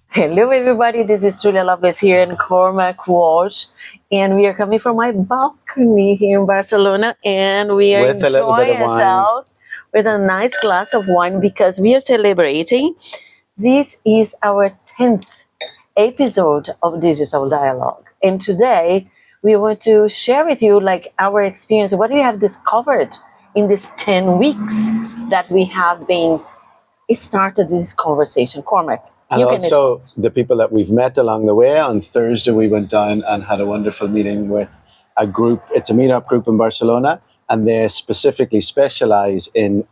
Hello everybody, this is Tulia Lopes here in Cormac Walsh, and we are coming from my balcony here in Barcelona, and we are With a little bit enjoying of wine. ourselves with a nice glass of wine because we are celebrating. This is our 10th episode of Digital Dialogue, and today we want to share with you like our experience, what we have discovered in these 10 weeks that we have been started this conversation. Cormac. And also the people that we've met along the way. On Thursday, we went down and had a wonderful meeting with a group. It's a meetup group in Barcelona, and they specifically specialize in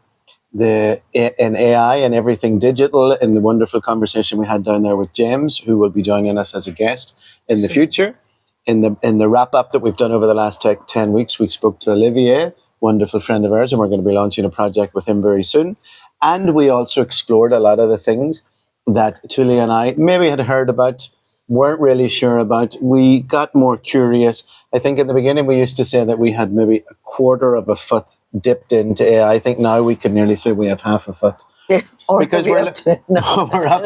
AI and everything digital. In the wonderful conversation we had down there with James, who will be joining us as a guest in the future. In the wrap up that we've done over the last 10 weeks, we spoke to Olivier, wonderful friend of ours, and we're going to be launching a project with him very soon. And we also explored a lot of the things that Tulia and I maybe had heard about, weren't really sure about. We got more curious. I think in the beginning we used to say that we had maybe a quarter of a foot dipped into AI. I think now we can nearly say we have half a foot. Because we're up to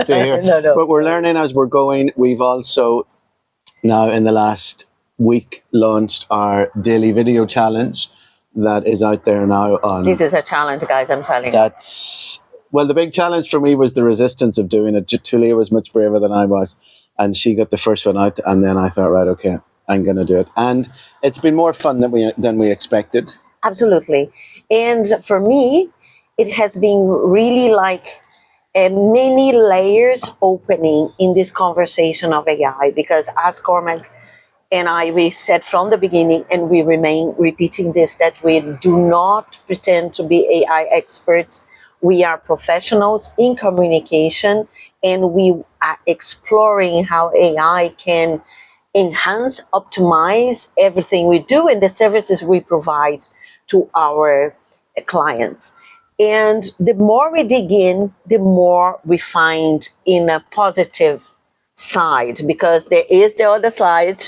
here. No. But we're learning as we're going. We've also now in the last week launched our daily video challenge that is out there now on... This is a challenge, guys, I'm telling you. Well, the big challenge for me was the resistance of doing it. Tulia was much braver than I was, and she got the first one out, and then I thought, right, okay, I'm going to do it. And it's been more fun than we expected. Absolutely. And for me, it has been really like many layers opening in this conversation of AI, because as Cormac and we said from the beginning, and we remain repeating this, that we do not pretend to be AI experts. We are professionals in communication, and we are exploring how AI can enhance, optimize everything we do and the services we provide to our clients. And the more we dig in, the more we find in a positive side, because there is the other side,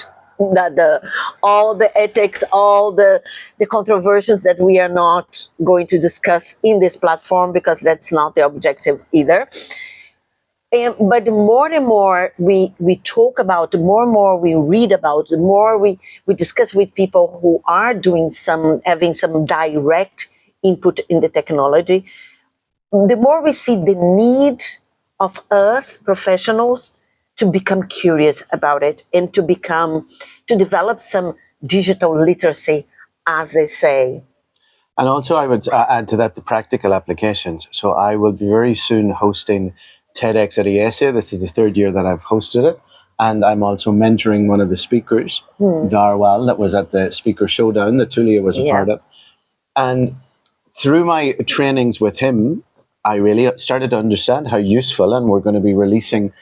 that all the ethics, all the controversies that we are not going to discuss in this platform, because that's not the objective either. But the more and more we talk about, the more and more we read about, the more we discuss with people who are having some direct input in the technology, the more we see the need of us professionals to become curious about it and to develop some digital literacy, as they say. And also I would add to that the practical applications. So I will be very soon hosting TEDx at ESA. This is the third year that I've hosted it. And I'm also mentoring one of the speakers, Darwal, that was at the Speaker Showdown that Tulia was a part of. And through my trainings with him, I really started to understand how useful, and we're going to be releasing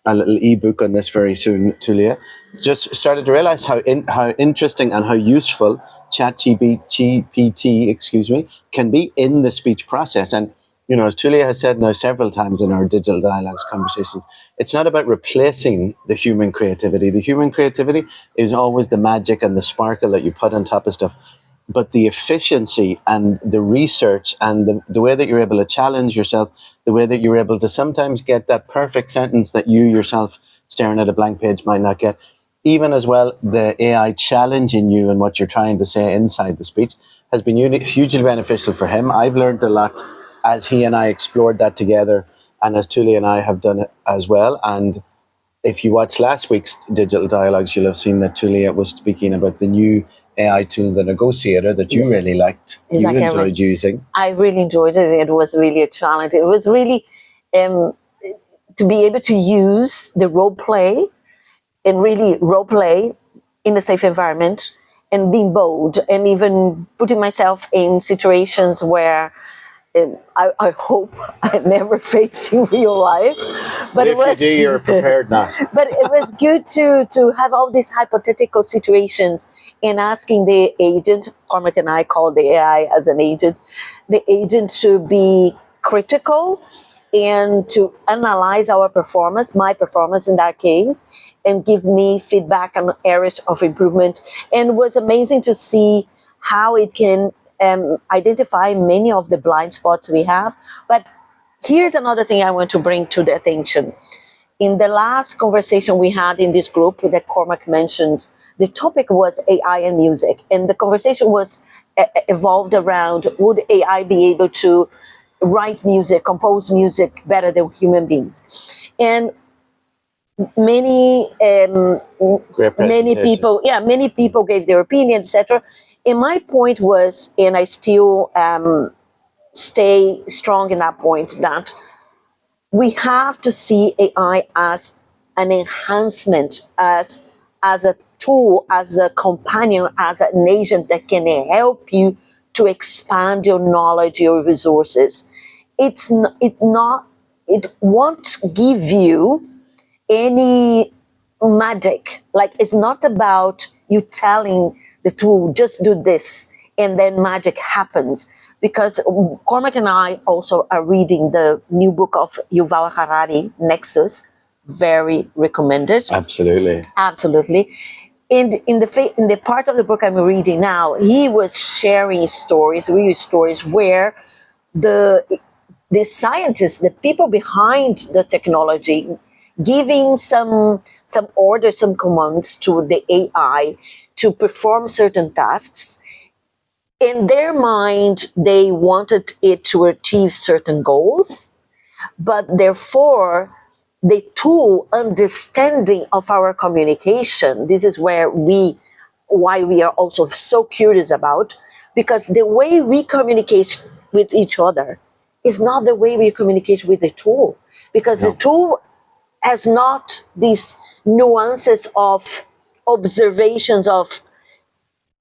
a little ebook on this very soon, Tulia, just started to realize how interesting and how useful ChatGPT, can be in the speech process. And, you know, as Tulia has said now several times in our digital dialogues conversations, it's not about replacing the human creativity. The human creativity is always the magic and the sparkle that you put on top of stuff. But the efficiency and the research and the way that you're able to challenge yourself, the way that you're able to sometimes get that perfect sentence that you yourself staring at a blank page might not get, even as well the AI challenging you and what you're trying to say inside the speech has been hugely beneficial for him. I've learned a lot as he and I explored that together, and as Tulia and I have done it as well. And if you watched last week's Digital Dialogues, you'll have seen that Tulia was speaking about the new AI tool, the Negotiator, that you really liked. Exactly. You enjoyed using. I really enjoyed it. It was really a challenge. It was really to be able to use the role play and really role play in a safe environment and being bold and even putting myself in situations where I hope I never face in real life. But if you do, you're prepared now. But it was good to have all these hypothetical situations and asking the agent, Cormac and I call the AI as an agent, the agent to be critical and to analyze our performance, my performance in that case, and give me feedback on areas of improvement. And it was amazing to see how it can identify many of the blind spots we have. But here's another thing I want to bring to the attention. In the last conversation we had in this group that Cormac mentioned, the topic was AI and music. And the conversation was evolved around, would AI be able to write music, compose music better than human beings? And many many people gave their opinion, etc. And my point was, and I still stay strong in that point, that we have to see AI as an enhancement, as a tool, as a companion, as an agent that can help you to expand your knowledge, your resources. It won't give you any magic. Like, it's not about you telling the tool, just do this, and then magic happens. Because Cormac and I also are reading the new book of Yuval Harari, Nexus. Very recommended. Absolutely. Absolutely. And in the part of the book I'm reading now, he was sharing stories, real stories, where the scientists, the people behind the technology, giving some orders, some commands to the AI to perform certain tasks. In their mind, they wanted it to achieve certain goals, but therefore, the tool understanding of our communication, this is why we are also so curious about, because the way we communicate with each other is not the way we communicate with the tool, because the tool has not these nuances of observations of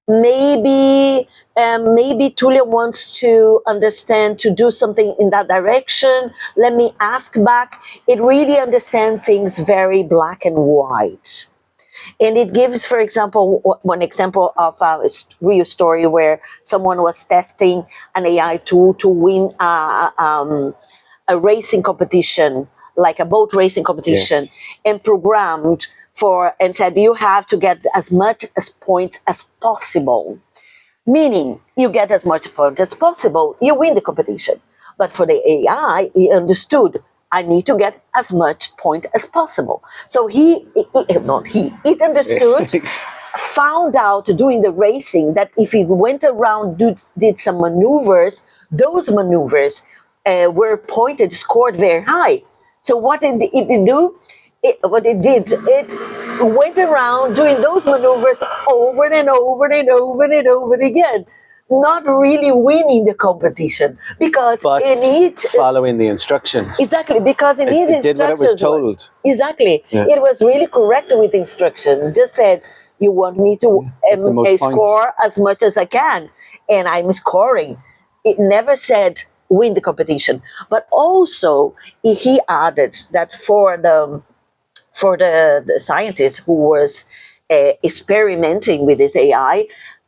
maybe Tulia wants to understand to do something in that direction. Let me ask back. It really understands things very black and white. And it gives, for example, one example of a real story where someone was testing an AI tool to win a racing competition, like a boat racing competition, yes, and programmed and said, you have to get as much as points as possible. Meaning, you get as much points as possible, you win the competition. But for the AI, he understood, I need to get as much point as possible. So it understood, found out during the racing that if he went around, did some maneuvers, those maneuvers were scored very high. So what did it do? It went around doing those maneuvers over and over and over and over again, not really winning the competition, because following the instructions. Exactly, because it needed instructions. Did what it was told. Exactly. Yeah. It was really correct with instruction. Just said, you want me to score as much as I can, and I'm scoring. It never said win the competition. But also, he added that for the scientist who was experimenting with this AI,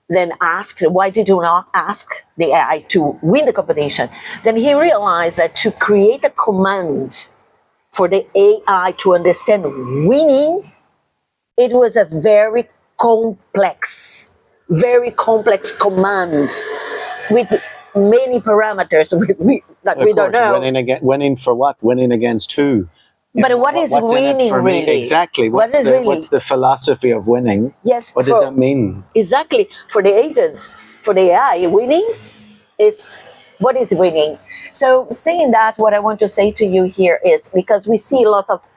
then asked, why did you not ask the AI to win the competition? Then he realized that to create a command for the AI to understand winning, it was a very complex command with many parameters that we don't know. Winning for what? Winning against who? But what is winning really? Exactly. What's the philosophy of winning? Yes. What does that mean? Exactly. For the agent, for the AI, winning is, what is winning? So saying that, what I want to say to you here is, because we see lots of,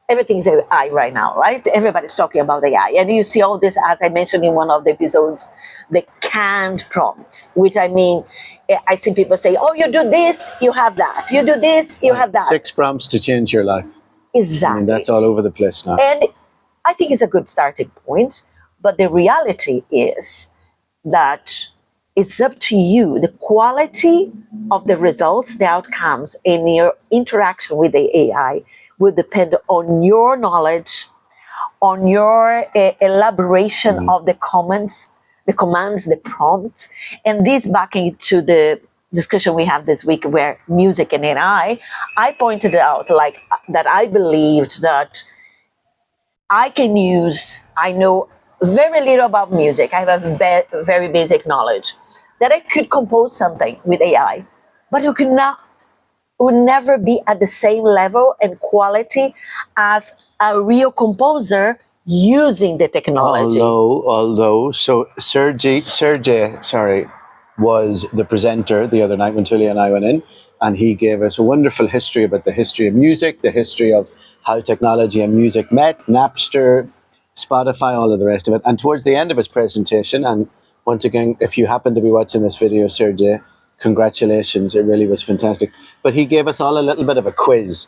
everything's AI right now, right? Everybody's talking about AI. And you see all this, as I mentioned in one of the episodes, the canned prompts, which I mean, I see people say, oh, you do this, you have that. You do this, you have that. 6 prompts to change your life. Exactly. I mean, that's all over the place now. And I think it's a good starting point. But the reality is that it's up to you. The quality of the results, the outcomes, and your interaction with the AI will depend on your knowledge, on your elaboration of the commands, the prompts, and this back into the discussion we have this week where music and I pointed out like that I believed that I know very little about music. I have very basic knowledge that I could compose something with AI, but you could not, would never be at the same level and quality as a real composer using the technology. Although, so Sergey, sorry, was the presenter the other night when Tulia and I went in, and he gave us a wonderful history about the history of music, the history of how technology and music met, Napster, Spotify, all of the rest of it. And towards the end of his presentation, and once again, if you happen to be watching this video, Sergey, congratulations, it really was fantastic. But he gave us all a little bit of a quiz.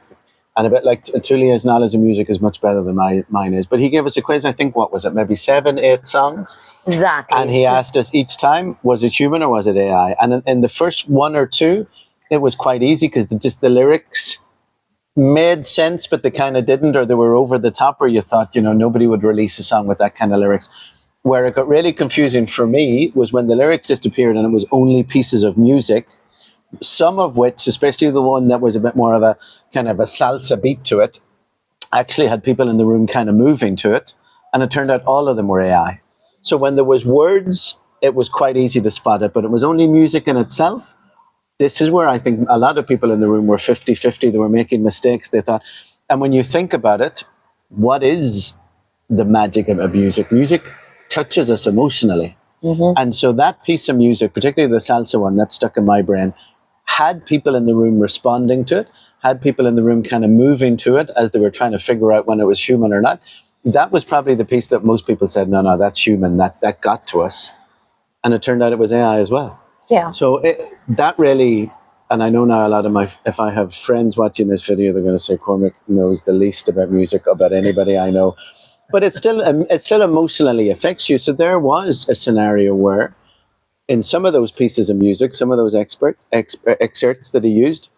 And a bit like Tulia's knowledge of music is much better than mine is. But he gave us a quiz, I think, what was it, maybe 7, 8 songs? Exactly. And he asked us each time, was it human or was it AI? And in the first 1 or 2, it was quite easy because just the lyrics made sense, but they kind of didn't, or they were over the top, or you thought, nobody would release a song with that kind of lyrics. Where it got really confusing for me was when the lyrics disappeared and it was only pieces of music, some of which, especially the one that was a bit more of a kind of a salsa beat to it, actually had people in the room kind of moving to it. And it turned out all of them were AI. So when there was words, it was quite easy to spot it, but it was only music in itself. This is where I think a lot of people in the room were 50-50. They were making mistakes, they thought. And when you think about it, what is the magic of music? Music touches us emotionally. Mm-hmm. And so that piece of music, particularly the salsa one, that stuck in my brain, had people in the room responding to it, had people in the room kind of moving to it as they were trying to figure out when it was human or not. That was probably the piece that most people said, no, that's human, that got to us. And it turned out it was AI as well. Yeah. So that really, and I know now a lot of if I have friends watching this video, they're going to say Cormac knows the least about music about anybody I know. But it still emotionally affects you. So there was a scenario where in some of those pieces of music, some of those excerpts that he used,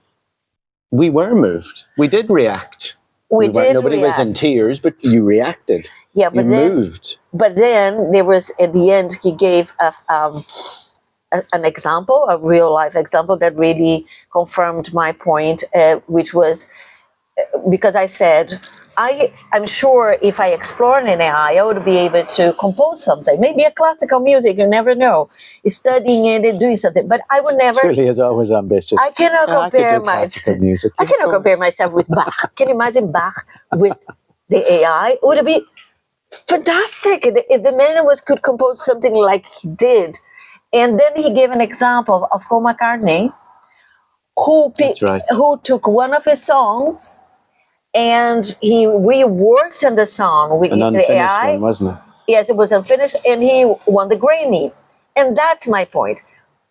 we were moved. We did react. Nobody was in tears, but you reacted. Yeah, but you moved. But then there was, at the end, he gave an example, a real life example that really confirmed my point, which was because I said, I'm sure if I explore an AI, I would be able to compose something, maybe a classical music, you never know, studying it and doing something, but I would never. Tulia is always ambitious. I cannot compare music. I cannot compare myself with Bach. Can you imagine Bach with the AI? It would be fantastic if the man could compose something like he did. And then he gave an example of Paul McCartney, who took one of his songs and he reworked on the song with an unfinished the AI. one, wasn't it? Yes, it was unfinished, and he won the Grammy. And that's my point.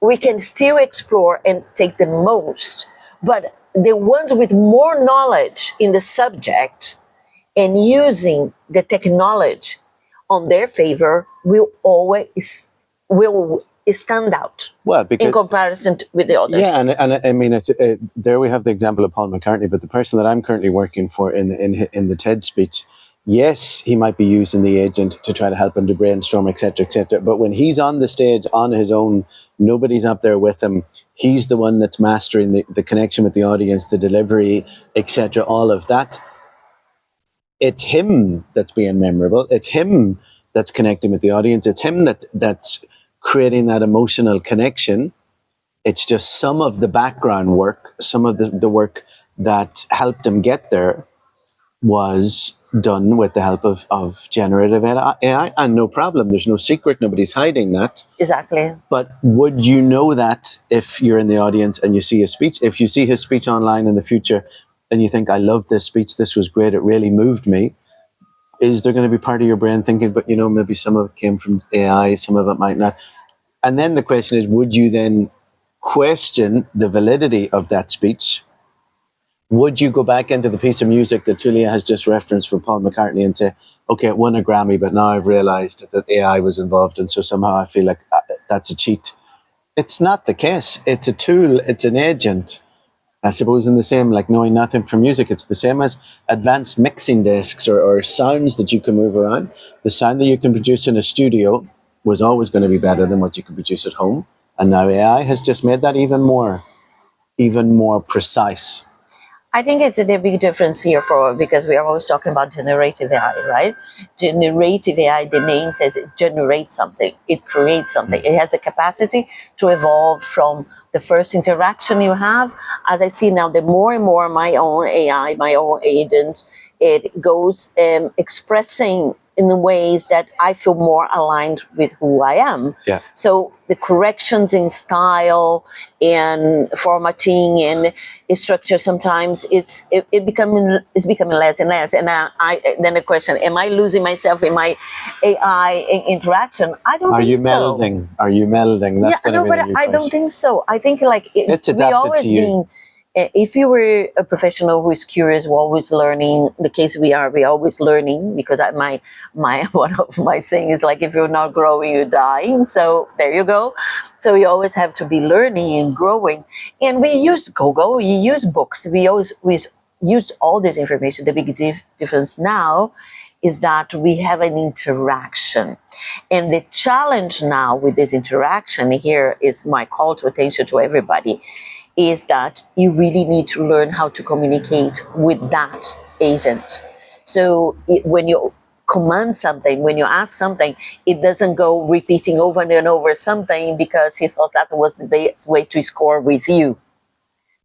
We can still explore and take the most, but the ones with more knowledge in the subject and using the technology on their favor will stand out. Well, because in comparison with the others. Yeah, and I mean, there we have the example of Paul McCartney, but the person that I'm currently working for in the TED speech, yes, he might be using the agent to try to help him to brainstorm, etc., etc. But when he's on the stage on his own, nobody's up there with him. He's the one that's mastering the connection with the audience, the delivery, etc., all of that. It's him that's being memorable. It's him that's connecting with the audience. It's him that's creating that emotional connection. It's just some of the background work, some of the work that helped him get there was done with the help of generative AI, and no problem. There's no secret. Nobody's hiding that. Exactly. But would you know that if you're in the audience and you see his speech? If you see his speech online in the future and you think, I love this speech, this was great, it really moved me, is there going to be part of your brain thinking, but maybe some of it came from AI, some of it might not? And then the question is, would you then question the validity of that speech? Would you go back into the piece of music that Tulia has just referenced for Paul McCartney and say, okay, it won a Grammy, but now I've realized that AI was involved, and so somehow I feel like that's a cheat? It's not the case. It's a tool. It's an agent. I suppose in the same, like knowing nothing from music, it's the same as advanced mixing desks or sounds that you can move around. The sound that you can produce in a studio was always going to be better than what you could produce at home. And now AI has just made that even more precise. I think it's a big difference here because we are always talking about generative AI, right? Generative AI, the name says it generates something, it creates something. It has a capacity to evolve from the first interaction you have. As I see now, the more and more my own AI, my own agent, it goes expressing in ways that I feel more aligned with who I am. Yeah. So the corrections in style and formatting and structure sometimes is becoming less and less. And then the question: am I losing myself in my AI interaction? I don't think so. Are you melding? That's Yeah, going to no, be but the new I don't question. think so. I think like It's we adapted always to you. been. If you were a professional who is curious, we're always learning. The case we're always learning because my one of my saying is like, if you're not growing, you're dying. So there you go. So we always have to be learning and growing. And we use Google, we use books, we use all this information. The big difference now is that we have an interaction. And the challenge now with this interaction, here is my call to attention to everybody, is that you really need to learn how to communicate with that agent. So when you command something, when you ask something, it doesn't go repeating over and over something because he thought that was the best way to score with you.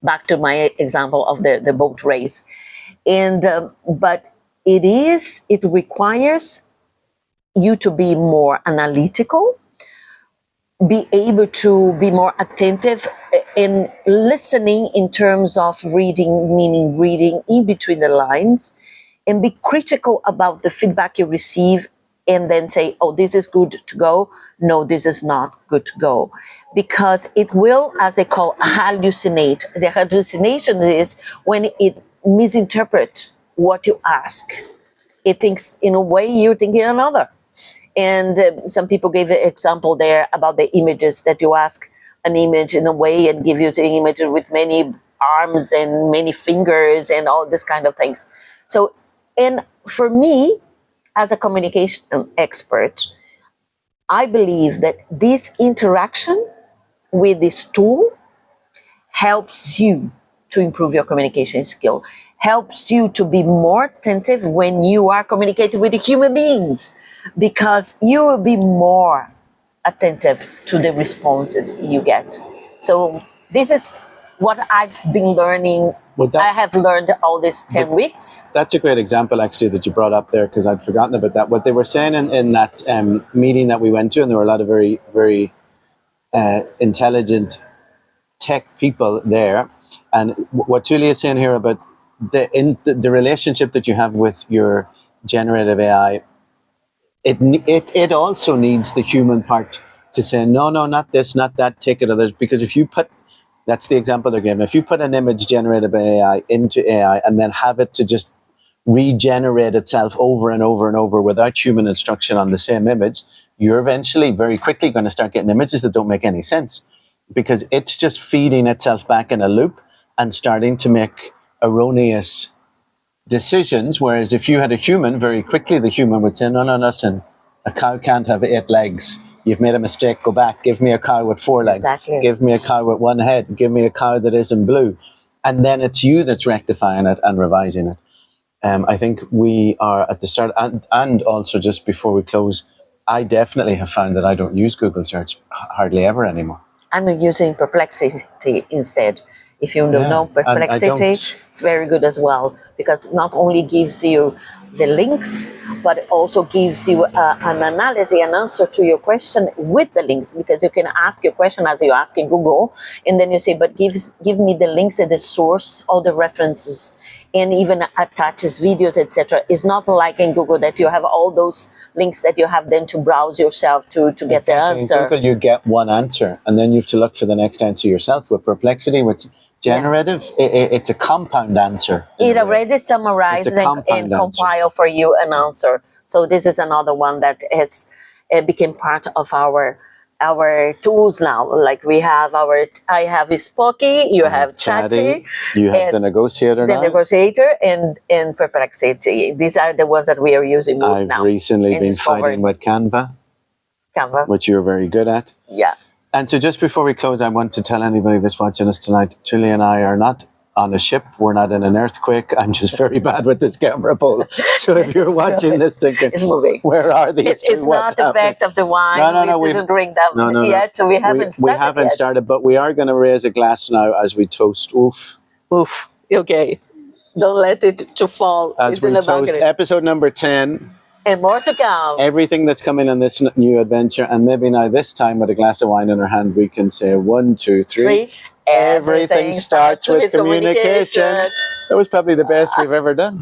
Back to my example of the boat race. And but it requires you to be more analytical, be able to be more attentive in listening in terms of reading, meaning reading in between the lines, and be critical about the feedback you receive and then say, oh, this is good to go. No, this is not good to go. Because it will, as they call, hallucinate. The hallucination is when it misinterprets what you ask. It thinks in a way, you're thinking another. And some people gave an example there about the images that you ask an image in a way and give you an image with many arms and many fingers and all this kind of things. So, and for me, as a communication expert, I believe that this interaction with this tool helps you to improve your communication skill, helps you to be more attentive when you are communicating with the human beings, because you will be more attentive to the responses you get. So this is what I've been learning. I have learned all these 10 weeks. That's a great example, actually, that you brought up there, because I'd forgotten about that. What they were saying in that meeting that we went to, and there were a lot of very, very intelligent tech people there. And what Tulia is saying here about the relationship that you have with your generative AI, it also needs the human part to say, no, not this, not that, take it others. Because if you put, that's the example they're giving, if you put an image generated by AI into AI and then have it to just regenerate itself over and over and over without human instruction on the same image, you're eventually very quickly going to start getting images that don't make any sense, because it's just feeding itself back in a loop and starting to make erroneous decisions. Whereas if you had a human, very quickly the human would say, no, listen, a cow can't have 8 legs. You've made a mistake, go back. Give me a cow with 4 legs. Exactly. Give me a cow with 1 head. Give me a cow that isn't blue. And then it's you that's rectifying it and revising it. I think we are at the start, and also just before we close, I definitely have found that I don't use Google search hardly ever anymore. I'm using Perplexity instead. If you don't know Perplexity, it's very good as well, because not only gives you the links, but it also gives you an analysis, an answer to your question with the links, because you can ask your question as you ask in Google, and then you say, but give me the links and the source, all the references, and even attaches videos, etc. It's not like in Google that you have all those links that you have then to browse yourself to get the answer. In Google, you get one answer, and then you have to look for the next answer yourself. With Perplexity, with generative, it's a compound answer. It already summarizes and compile for you an answer. So this is another one that has become part of our tools now. Like we have I have Spooky, you have Chatty, you have the Negotiator now. The Negotiator and Perplexity. These are the ones that we are using most now. I've recently been fighting with Canva, which you're very good at. Yeah. And so just before we close, I want to tell anybody that's watching us tonight, Tulia and I are not on a ship. We're not in an earthquake. I'm just very bad with this camera pole. So if you're watching this thinking, it's moving. Where are these two? It's not the fact of the wine. No, we didn't drink them yet, so we haven't started We haven't yet. started, but we are going to raise a glass now as we toast. Oof. Oof. Okay. Don't let it to fall. As it's we in a toast bucket. episode number 10. And more to come. Everything that's coming on this new adventure. And maybe now this time with a glass of wine in our hand, we can say 1, 2, 3. Everything starts with communication. That was probably the best we've ever done.